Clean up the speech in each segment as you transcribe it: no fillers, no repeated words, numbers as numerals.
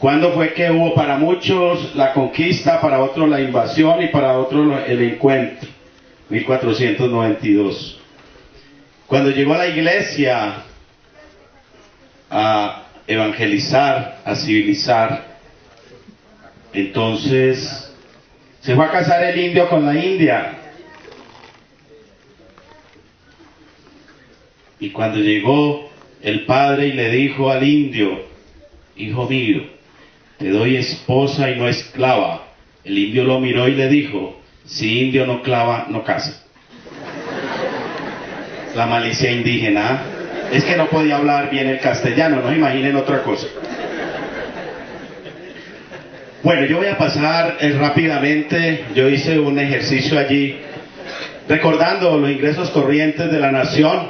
¿Cuándo fue que hubo para muchos la conquista, para otros la invasión y para otros el encuentro? 1492. Cuando llegó la iglesia a evangelizar, a civilizar, entonces se fue a casar el indio con la india. Y cuando llegó el padre y le dijo al indio: hijo mío, te doy esposa y no esclava. El indio lo miró y le dijo: si indio no clava, no casa. La malicia indígena. Es que no podía hablar bien el castellano, no imaginen otra cosa. Bueno, yo voy a pasar rápidamente. Yo hice un ejercicio allí recordando los ingresos corrientes de la nación.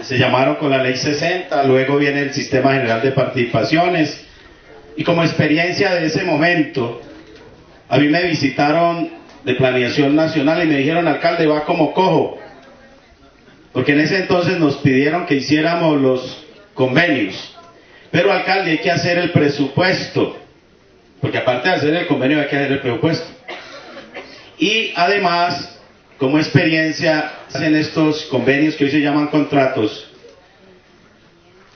Se llamaron con la ley 60, luego viene el sistema general de participaciones, y como experiencia de ese momento, a mí me visitaron de Planeación Nacional y me dijeron: alcalde, va como cojo, porque en ese entonces nos pidieron que hiciéramos los convenios, pero alcalde, hay que hacer el presupuesto, porque aparte de hacer el convenio hay que hacer el presupuesto, y además, como experiencia en estos convenios que hoy se llaman contratos,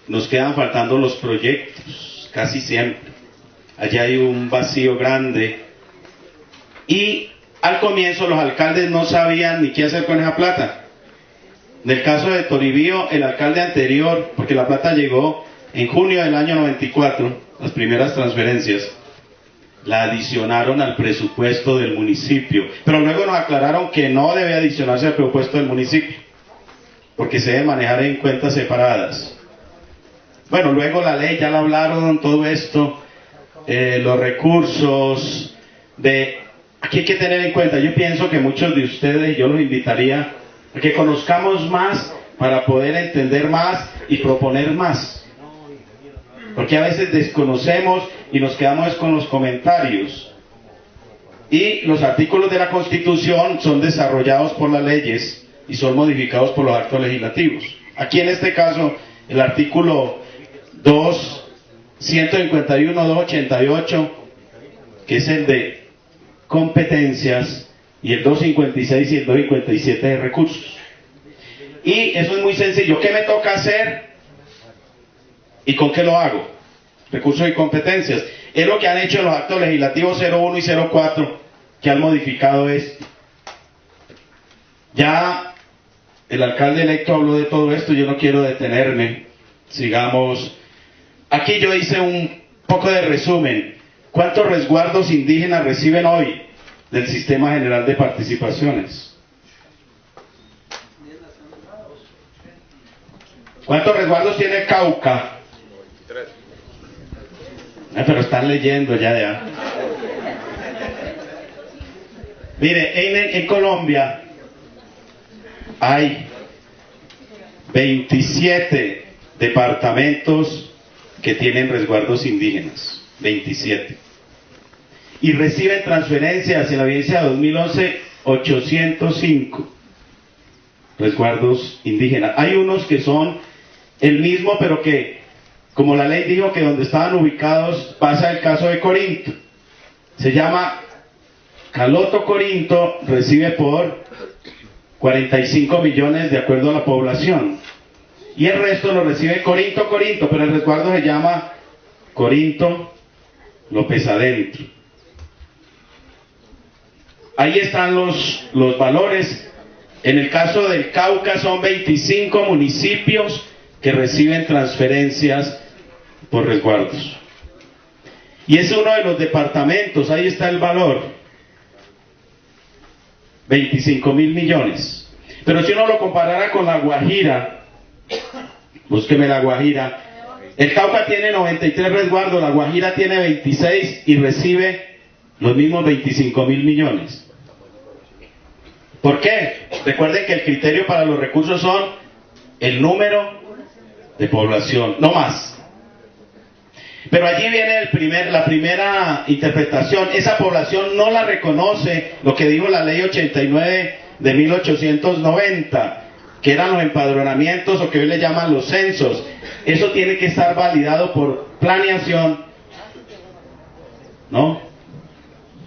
nos quedan faltando los proyectos, casi siempre. Allá hay un vacío grande. Y al comienzo los alcaldes no sabían ni qué hacer con esa plata. En el caso de Toribío, el alcalde anterior, porque la plata llegó en junio del año 94, las primeras transferencias, la adicionaron al presupuesto del municipio, pero luego nos aclararon que no debe adicionarse al presupuesto del municipio, porque se debe manejar en cuentas separadas. Bueno, luego la ley, ya la hablaron, todo esto, los recursos, aquí hay que tener en cuenta, yo pienso que muchos de ustedes, yo los invitaría a que conozcamos más para poder entender más y proponer más. Porque a veces desconocemos y nos quedamos con los comentarios. Y los artículos de la Constitución son desarrollados por las leyes y son modificados por los actos legislativos. Aquí en este caso, el artículo 151, 288, que es el de competencias, y el 256 y el 257 de recursos. Y eso es muy sencillo. ¿Qué me toca hacer? ¿Y con qué lo hago? Recursos y competencias. Es lo que han hecho los actos legislativos 01 y 04, que han modificado esto. Ya el alcalde electo habló de todo esto, yo no quiero detenerme. Sigamos. Aquí yo hice un poco de resumen. ¿Cuántos resguardos indígenas reciben hoy del Sistema General de Participaciones? ¿Cuántos resguardos tiene Cauca? Pero están leyendo ya. Mire, en Colombia hay 27 departamentos que tienen resguardos indígenas, 27. Y reciben transferencias en la vigencia de 2011, 805 resguardos indígenas. Hay unos que son el mismo, pero que, como la ley dijo que donde estaban ubicados, pasa el caso de Corinto. Se llama Caloto Corinto, recibe por 45 millones de acuerdo a la población. Y el resto lo recibe Corinto, pero el resguardo se llama Corinto López Adentro. Ahí están los valores. En el caso del Cauca son 25 municipios que reciben transferencias por resguardos. Y es uno de los departamentos, ahí está el valor, 25.000 millones. Pero si uno lo comparara con la Guajira, búsqueme la Guajira, el Cauca tiene 93 resguardos, la Guajira tiene 26 y recibe los mismos 25.000 millones. ¿Por qué? Recuerden que el criterio para los recursos son el número de población, no más. Pero allí viene la primera interpretación. Esa población no la reconoce lo que dijo la ley 89 de 1890, que eran los empadronamientos o que hoy le llaman los censos. Eso tiene que estar validado por Planeación ¿no?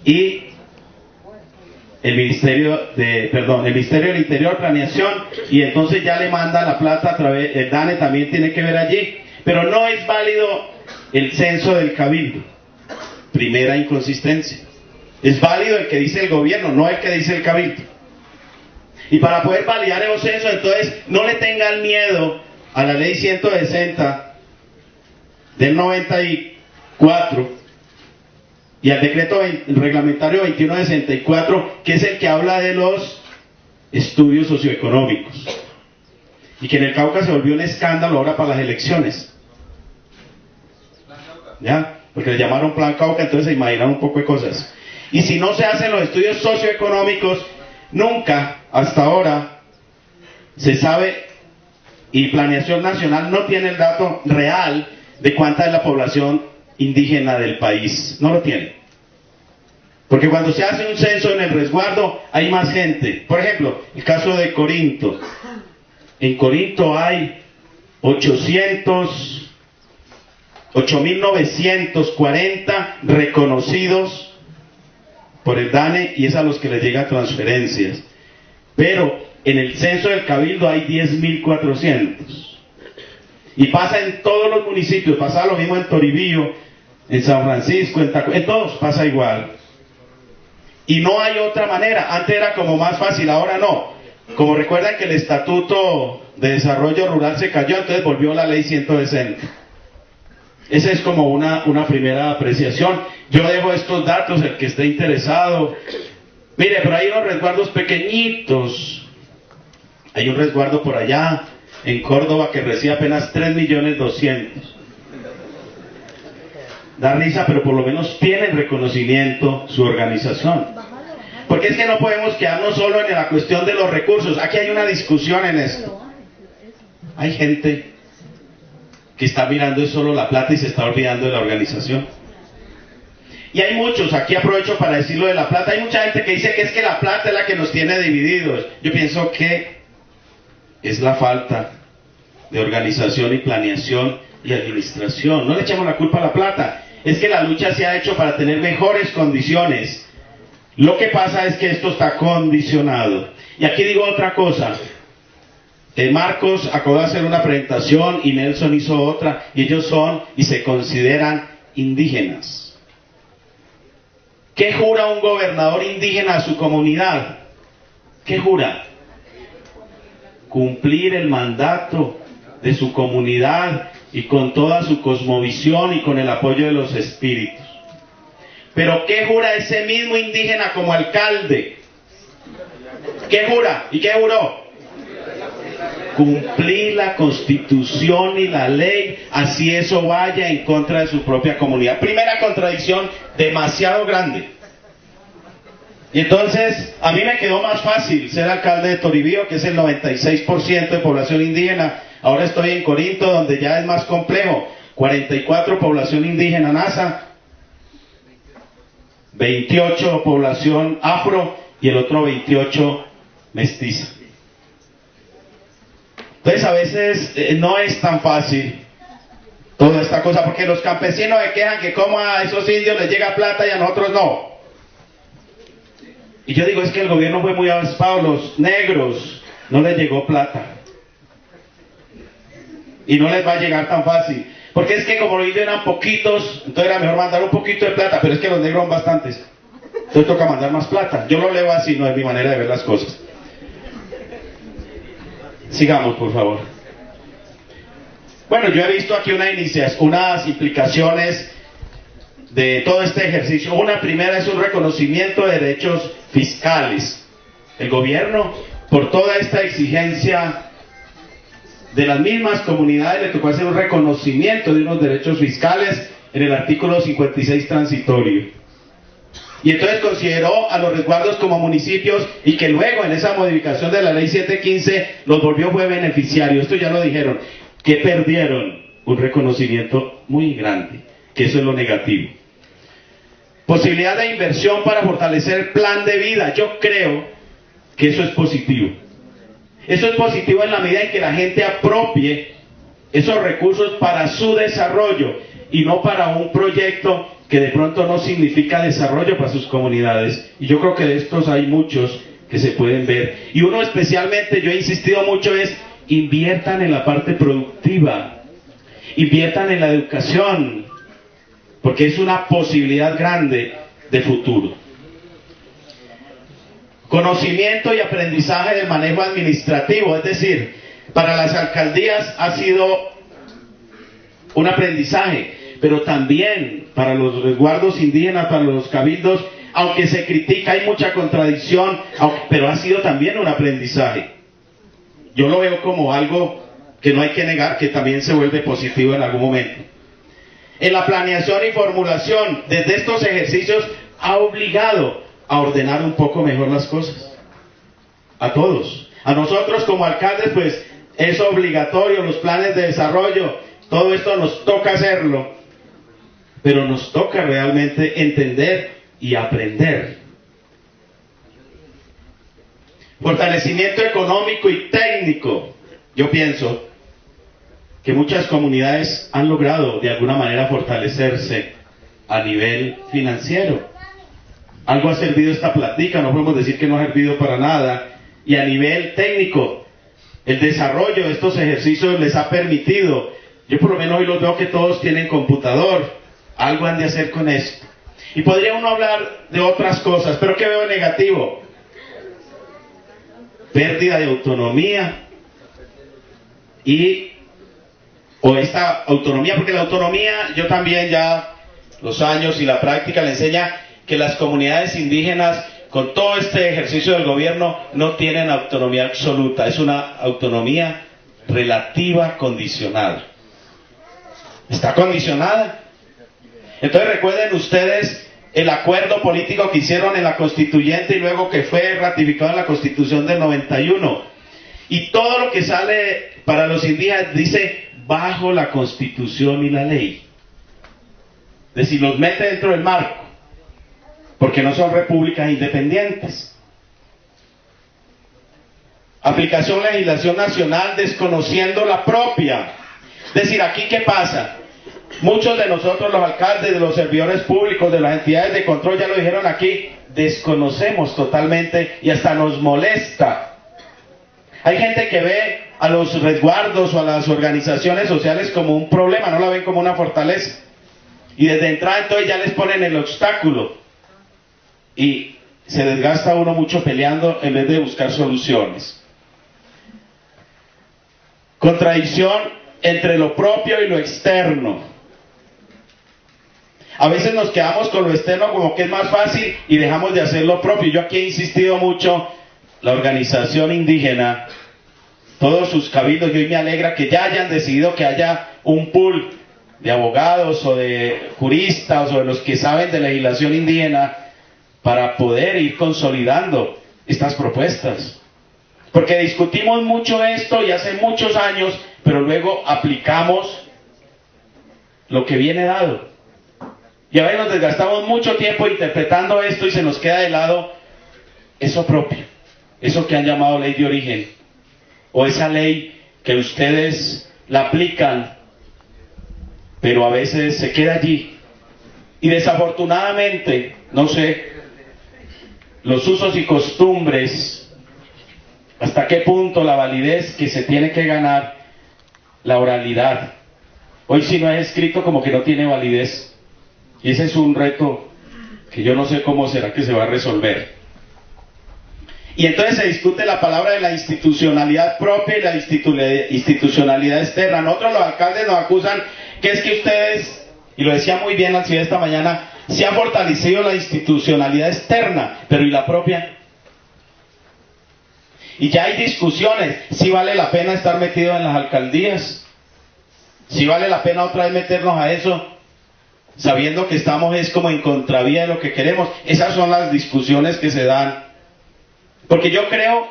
Y el Ministerio del Interior, Planeación, y entonces ya le manda la plata a través, el DANE también tiene que ver allí, pero no es válido el censo del Cabildo. Primera inconsistencia. Es válido el que dice el gobierno, no el que dice el Cabildo. Y para poder validar esos censos, entonces, no le tengan miedo a la ley 160 del 94 y al decreto reglamentario 2164, que es el que habla de los estudios socioeconómicos, y que en el Cauca se volvió un escándalo ahora para las elecciones, ¿ya? Porque le llamaron Plan Cauca, entonces se imaginaron un poco de cosas. Y si no se hacen los estudios socioeconómicos, nunca hasta ahora se sabe, y Planeación Nacional no tiene el dato real de cuánta es la población indígena del país, no lo tiene. Porque cuando se hace un censo en el resguardo hay más gente. Por ejemplo, el caso de Corinto. En Corinto hay 8.940 reconocidos por el DANE, y es a los que les llegan transferencias. Pero en el censo del Cabildo hay 10.400. Y pasa en todos los municipios, pasa lo mismo en Toribío, en San Francisco, en todos pasa igual. Y no hay otra manera. Antes era como más fácil, ahora no. Como recuerdan que el Estatuto de Desarrollo Rural se cayó, entonces volvió la ley 160. Esa es como una primera apreciación. Yo dejo estos datos, el que esté interesado. Mire, pero hay unos resguardos pequeñitos. Hay un resguardo por allá, en Córdoba, que recibe apenas 3.200.000. Da risa, pero por lo menos tienen reconocimiento su organización. Porque es que no podemos quedarnos solo en la cuestión de los recursos. Aquí hay una discusión en esto. Hay gente que está mirando solo la plata y se está olvidando de la organización. Y hay muchos, aquí aprovecho para decirlo de la plata, hay mucha gente que dice que es que la plata es la que nos tiene divididos. Yo pienso que es la falta de organización y planeación y administración. No le echamos la culpa a la plata, es que la lucha se ha hecho para tener mejores condiciones. Lo que pasa es que esto está condicionado. Y aquí digo otra cosa. Marcos acabó de hacer una presentación y Nelson hizo otra, y ellos son y se consideran indígenas. ¿Qué jura un gobernador indígena a su comunidad? ¿Qué jura? Cumplir el mandato de su comunidad y con toda su cosmovisión y con el apoyo de los espíritus. Pero ¿qué jura ese mismo indígena como alcalde? ¿Qué jura? ¿Y qué juró? Cumplir la Constitución y la ley, así eso vaya en contra de su propia comunidad. Primera contradicción demasiado grande. Y entonces a mí me quedó más fácil ser alcalde de Toribío, que es el 96% de población indígena. Ahora estoy en Corinto, donde ya es más complejo. 44 población indígena NASA, 28 población afro y el otro 28 mestiza. Entonces a veces no es tan fácil toda esta cosa, porque los campesinos se quejan que como a esos indios les llega plata y a nosotros no. Y yo digo, es que el gobierno fue muy avispado, los negros no les llegó plata. Y no les va a llegar tan fácil. Porque es que como los indios eran poquitos, entonces era mejor mandar un poquito de plata, pero es que los negros son bastantes. Entonces toca mandar más plata. Yo lo leo así, no es mi manera de ver las cosas. Sigamos, por favor. Bueno, yo he visto aquí unas implicaciones de todo este ejercicio. Una primera es un reconocimiento de derechos fiscales. El gobierno, por toda esta exigencia de las mismas comunidades, le tocó hacer un reconocimiento de unos derechos fiscales en el artículo 56 transitorio. Y entonces consideró a los resguardos como municipios, y que luego en esa modificación de la ley 715 los volvió fue beneficiarios. Esto ya lo dijeron, que perdieron un reconocimiento muy grande, que eso es lo negativo. Posibilidad de inversión para fortalecer el plan de vida. Yo creo que eso es positivo. Eso es positivo en la medida en que la gente apropie esos recursos para su desarrollo y no para un proyecto que que de pronto no significa desarrollo para sus comunidades. Y yo creo que de estos hay muchos que se pueden ver. Y uno especialmente, yo he insistido mucho, es inviertan en la parte productiva, inviertan en la educación, porque es una posibilidad grande de futuro. Conocimiento y aprendizaje del manejo administrativo, es decir, para las alcaldías ha sido un aprendizaje, pero también para los resguardos indígenas, para los cabildos, aunque se critica, hay mucha contradicción, pero ha sido también un aprendizaje. Yo lo veo como algo que no hay que negar, que también se vuelve positivo en algún momento. En la planeación y formulación, desde estos ejercicios, ha obligado a ordenar un poco mejor las cosas. A todos. A nosotros como alcaldes, pues, es obligatorio, los planes de desarrollo, todo esto nos toca hacerlo, pero nos toca realmente entender y aprender. Fortalecimiento económico y técnico. Yo pienso que muchas comunidades han logrado de alguna manera fortalecerse a nivel financiero. Algo ha servido esta plática, no podemos decir que no ha servido para nada. Y a nivel técnico, el desarrollo de estos ejercicios les ha permitido, yo por lo menos hoy los veo que todos tienen computador, algo han de hacer con esto. Y podría uno hablar de otras cosas, pero ¿qué veo negativo? Pérdida de autonomía o esta autonomía, porque la autonomía, yo también ya los años y la práctica le enseña que las comunidades indígenas, con todo este ejercicio del gobierno, no tienen autonomía absoluta, es una autonomía relativa condicionada. Está condicionada. Entonces recuerden ustedes el acuerdo político que hicieron en la constituyente y luego que fue ratificado en la Constitución del 91. Y todo lo que sale para los indígenas dice bajo la Constitución y la ley. Es decir, los mete dentro del marco, porque no son repúblicas independientes. Aplicación legislación nacional desconociendo la propia. Es decir, aquí ¿qué pasa? Muchos de nosotros, los alcaldes, de los servidores públicos, de las entidades de control, ya lo dijeron aquí, desconocemos totalmente y hasta nos molesta. Hay gente que ve a los resguardos o a las organizaciones sociales como un problema, no la ven como una fortaleza. Y desde entrada entonces ya les ponen el obstáculo. Y se desgasta uno mucho peleando en vez de buscar soluciones. Contradicción entre lo propio y lo externo. A veces nos quedamos con lo externo como que es más fácil y dejamos de hacer lo propio. Yo aquí he insistido mucho, la organización indígena, todos sus cabildos, y hoy me alegra que ya hayan decidido que haya un pool de abogados o de juristas o de los que saben de legislación indígena para poder ir consolidando estas propuestas. Porque discutimos mucho esto y hace muchos años, pero luego aplicamos lo que viene dado. Y a veces nos desgastamos mucho tiempo interpretando esto y se nos queda de lado eso propio, eso que han llamado ley de origen, o esa ley que ustedes la aplican, pero a veces se queda allí. Y desafortunadamente, no sé, los usos y costumbres, hasta qué punto la validez que se tiene que ganar, la oralidad. Hoy si no es escrito como que no tiene validez. Y ese es un reto que yo no sé cómo será que se va a resolver. Y entonces se discute la palabra de la institucionalidad propia y la institucionalidad externa. Nosotros los alcaldes nos acusan que es que ustedes, y lo decía muy bien Alcide esta mañana, se ha fortalecido la institucionalidad externa, pero ¿y la propia? Y ya hay discusiones, si vale la pena estar metido en las alcaldías, si vale la pena otra vez meternos a eso, sabiendo que estamos es como en contravía de lo que queremos. Esas son las discusiones que se dan. Porque yo creo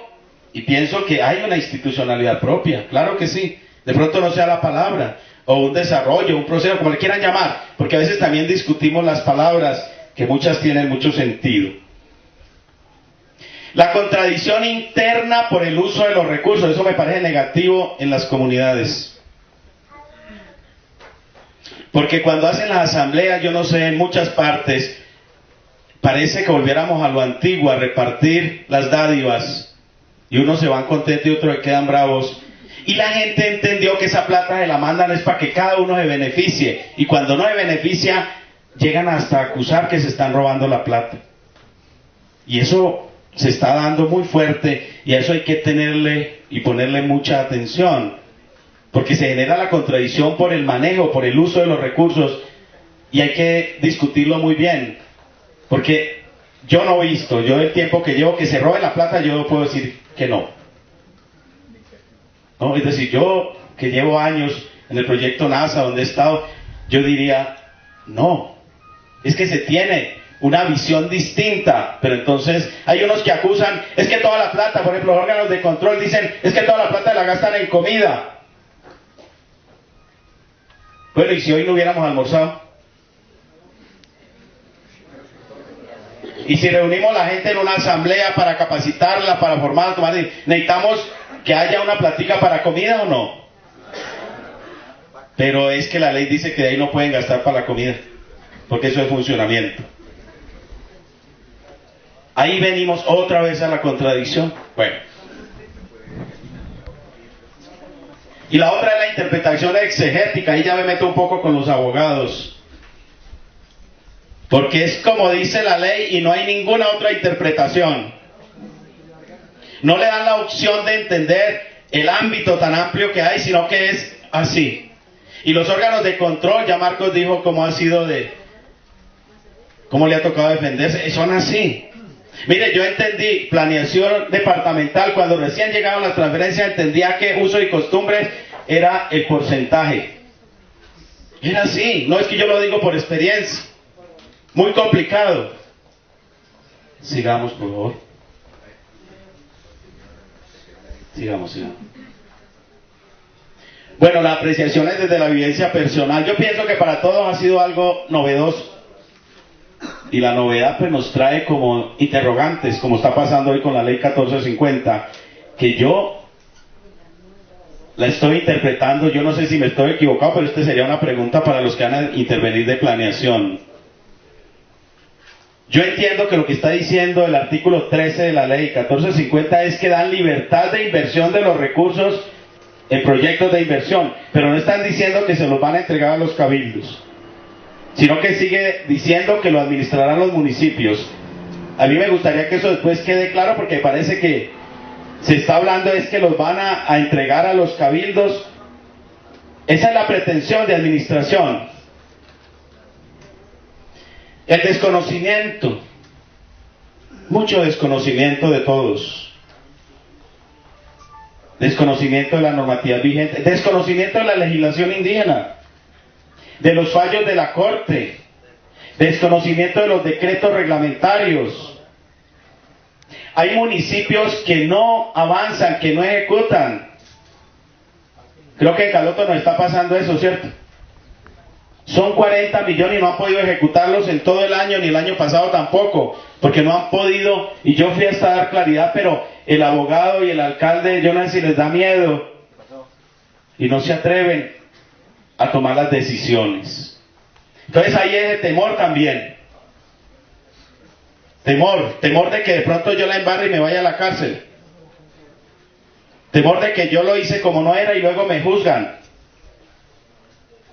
y pienso que hay una institucionalidad propia, claro que sí. De pronto no sea la palabra, o un desarrollo, un proceso, como le quieran llamar, porque a veces también discutimos las palabras, que muchas tienen mucho sentido. La contradicción interna por el uso de los recursos, eso me parece negativo en las comunidades. Porque cuando hacen las asambleas, yo no sé, en muchas partes, parece que volviéramos a lo antiguo, a repartir las dádivas, y unos se van contentos y otros se quedan bravos. Y la gente entendió que esa plata se la mandan es para que cada uno se beneficie, y cuando no se beneficia, llegan hasta acusar que se están robando la plata. Y eso se está dando muy fuerte, y a eso hay que tenerle y ponerle mucha atención, porque se genera la contradicción por el manejo, por el uso de los recursos, y hay que discutirlo muy bien, porque yo no he visto, yo el tiempo que llevo, que se robe la plata, yo puedo decir que no. ¿No? Es decir, yo que llevo años en el proyecto NASA, donde he estado, yo diría, no, es que se tiene una visión distinta, pero entonces hay unos que acusan, es que toda la plata, por ejemplo, los órganos de control dicen, es que toda la plata la gastan en comida. Bueno, ¿y si hoy no hubiéramos almorzado? Y si reunimos la gente en una asamblea para capacitarla, para formar, necesitamos que haya una platica para comida o no. Pero es que la ley dice que de ahí no pueden gastar para la comida, porque eso es funcionamiento. Ahí venimos otra vez a la contradicción. Bueno. Y la otra es la interpretación exegética. Ahí ya me meto un poco con los abogados. Porque es como dice la ley y no hay ninguna otra interpretación. No le dan la opción de entender el ámbito tan amplio que hay, sino que es así. Y los órganos de control, ya Marcos dijo cómo cómo le ha tocado defenderse, son así. Mire, yo entendí planeación departamental, cuando recién llegaron las transferencias, entendía que uso y costumbres era el porcentaje. Era así, no es que yo lo digo por experiencia. Muy complicado. Sigamos, por favor. Sigamos. Bueno, la apreciación es desde la vivencia personal. Yo pienso que para todos ha sido algo novedoso. Y la novedad pues nos trae como interrogantes, como está pasando hoy con la ley 1450, que yo la estoy interpretando, yo no sé si me estoy equivocado, pero esta sería una pregunta para los que van a intervenir de planeación. Yo entiendo que lo que está diciendo el artículo 13 de la ley 1450 es que dan libertad de inversión de los recursos en proyectos de inversión, pero no están diciendo que se los van a entregar a los cabildos, sino que sigue diciendo que lo administrarán los municipios. A mí me gustaría que eso después quede claro, porque parece que se está hablando es que los van a entregar a los cabildos. Esa es la pretensión de administración. El desconocimiento, mucho desconocimiento de todos. Desconocimiento de la normativa vigente, desconocimiento de la legislación indígena, de los fallos de la Corte, desconocimiento de los decretos reglamentarios. Hay municipios que no avanzan, que no ejecutan. Creo que en Caloto nos está pasando eso, ¿cierto? Son 40 millones y no han podido ejecutarlos en todo el año, ni el año pasado tampoco, porque no han podido, y yo fui hasta dar claridad, pero el abogado y el alcalde, yo no sé si les da miedo, y no se atreven a tomar las decisiones. Entonces ahí es el temor también. Temor de que de pronto yo la embarre y me vaya a la cárcel. Temor de que yo lo hice como no era y luego me juzgan.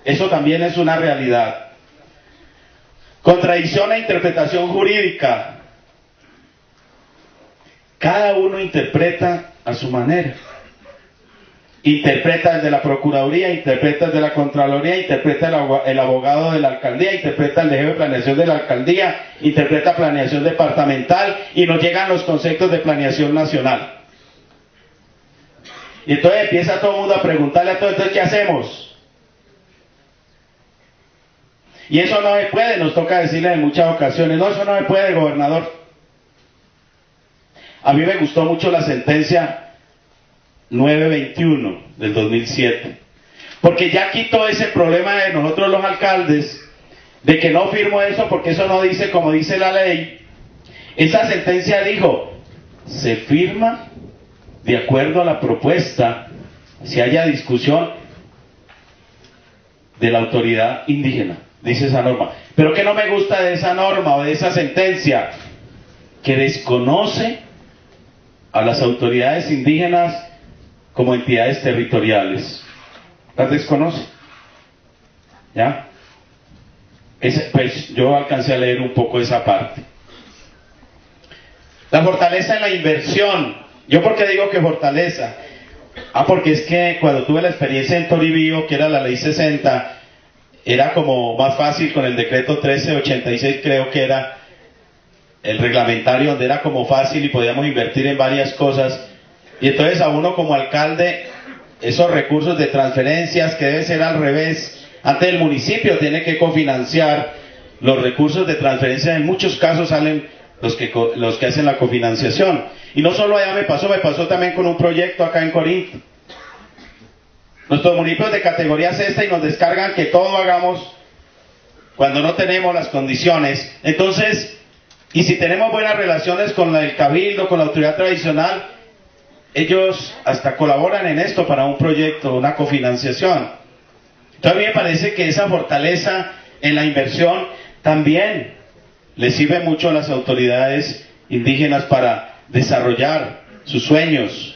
Eso también es una realidad. Contradicción e interpretación jurídica. Cada uno interpreta a su manera. Interpreta el de la Procuraduría, interpreta el de la Contraloría, interpreta el abogado de la alcaldía, interpreta el de jefe de planeación de la alcaldía, interpreta planeación departamental, y nos llegan los conceptos de planeación nacional. Y entonces empieza todo el mundo a preguntarle a todos, entonces ¿qué hacemos? Y eso no se puede, nos toca decirle en muchas ocasiones, no, eso no se puede, gobernador. A mí me gustó mucho la sentencia 921 del 2007, porque ya quitó ese problema de nosotros los alcaldes, de que no firmo eso porque eso no dice como dice la ley. Esa sentencia dijo, se firma de acuerdo a la propuesta, si haya discusión, de la autoridad indígena, dice esa norma. Pero ¿qué no me gusta de esa norma o de esa sentencia? Que desconoce a las autoridades indígenas como entidades territoriales. Las desconoce. ¿Ya? Pues yo alcancé a leer un poco esa parte. La fortaleza en la inversión. ¿Yo por qué digo que fortaleza? Porque es que cuando tuve la experiencia en Toribío, que era la ley 60, era como más fácil con el decreto 1386, creo que era el reglamentario, donde era como fácil y podíamos invertir en varias cosas. Y entonces a uno como alcalde, esos recursos de transferencias, que debe ser al revés, antes el municipio tiene que cofinanciar los recursos de transferencia, en muchos casos salen los que hacen la cofinanciación. Y no solo allá me pasó también con un proyecto acá en Corinto. Nuestros municipios de categoría sexta y nos descargan que todo hagamos cuando no tenemos las condiciones. Entonces, y si tenemos buenas relaciones con el cabildo, con la autoridad tradicional, ellos hasta colaboran en esto para un proyecto, una cofinanciación. Entonces a mí me parece que esa fortaleza en la inversión también le sirve mucho a las autoridades indígenas para desarrollar sus sueños,